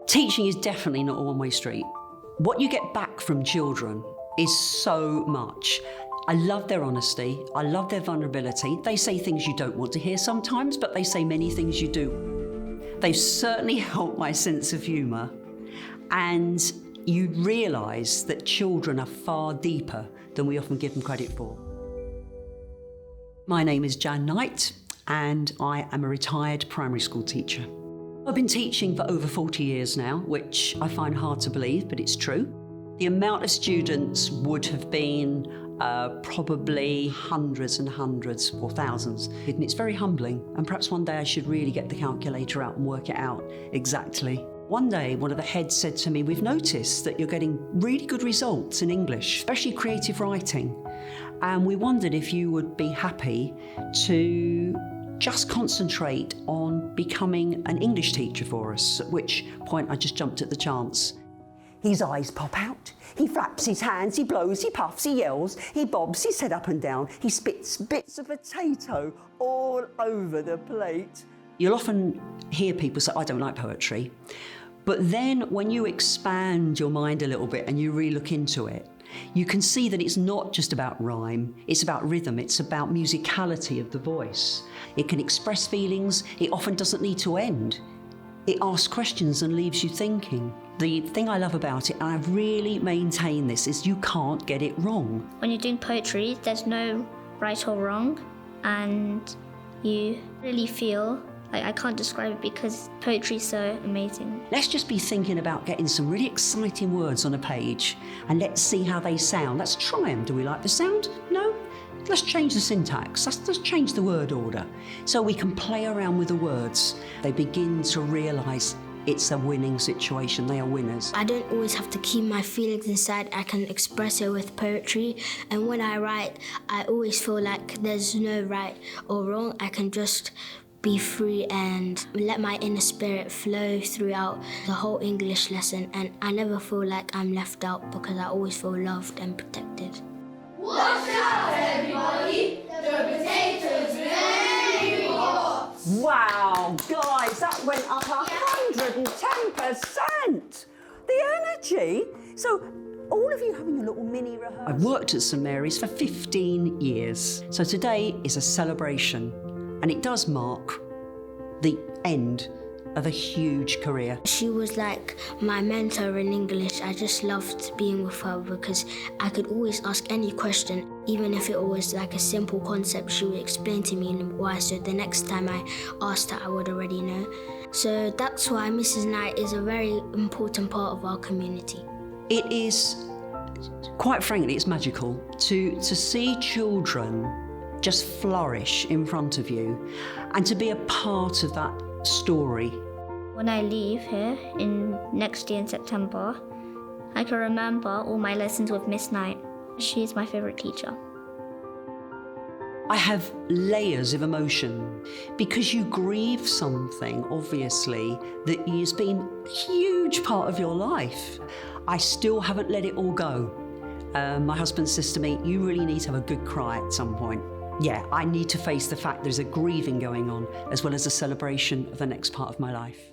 Teaching is definitely not a one-way street. What you get back from children is so much. I love their honesty, I love their vulnerability. They say things you don't want to hear sometimes, but they say many things you do. They've certainly helped my sense of humour, and you realise that children are far deeper than we often give them credit for. My name is Jan Knight, and I am a retired primary school teacher. I've been teaching for over 40 years now, which I find hard to believe, but it's true. The amount of students would have been probably hundreds and hundreds or thousands. And it's very humbling, and perhaps one day I should really get the calculator out and work it out exactly. One day, one of the heads said to me, "We've noticed that you're getting really good results in English, especially creative writing. And we wondered if you would be happy to just concentrate on becoming an English teacher for us," at which point I just jumped at the chance. His eyes pop out, he flaps his hands, he blows, he puffs, he yells, he bobs his head up and down, he spits bits of potato all over the plate. You'll often hear people say, "I don't like poetry." But then when you expand your mind a little bit and you really look into it, you can see that it's not just about rhyme, it's about rhythm, it's about musicality of the voice. It can express feelings, it often doesn't need to end. It asks questions and leaves you thinking. The thing I love about it, and I've really maintained this, is you can't get it wrong. When you're doing poetry, there's no right or wrong, and you really feel, like, I can't describe it because poetry is so amazing. Let's just be thinking about getting some really exciting words on a page, and let's see how they sound. Let's try them. Do we like the sound? No? Let's change the syntax. Let's change the word order. So we can play around with the words. They begin to realise it's a winning situation. They are winners. I don't always have to keep my feelings inside. I can express it with poetry. And when I write, I always feel like there's no right or wrong. I can just be free and let my inner spirit flow throughout the whole English lesson. And I never feel like I'm left out because I always feel loved and protected. Watch out, everybody! The potato's very hot! Wow, guys, that went up 110%! The energy! So, all of you having a little mini rehearsal. I've worked at St Mary's for 15 years. So today is a celebration, and it does mark the end of a huge career. She was like my mentor in English. I just loved being with her because I could always ask any question, even if it was like a simple concept. She would explain to me why, so the next time I asked her, I would already know. So that's why Mrs. Knight is a very important part of our community. It is, quite frankly, it's magical to see children just flourish in front of you and to be a part of that story. When I leave here next year in September, I can remember all my lessons with Miss Knight. She's my favourite teacher. I have layers of emotion because you grieve something, obviously, that has been a huge part of your life. I still haven't let it all go. My husband says to me, "You really need to have a good cry at some point." Yeah, I need to face the fact there's a grieving going on, as well as a celebration of the next part of my life.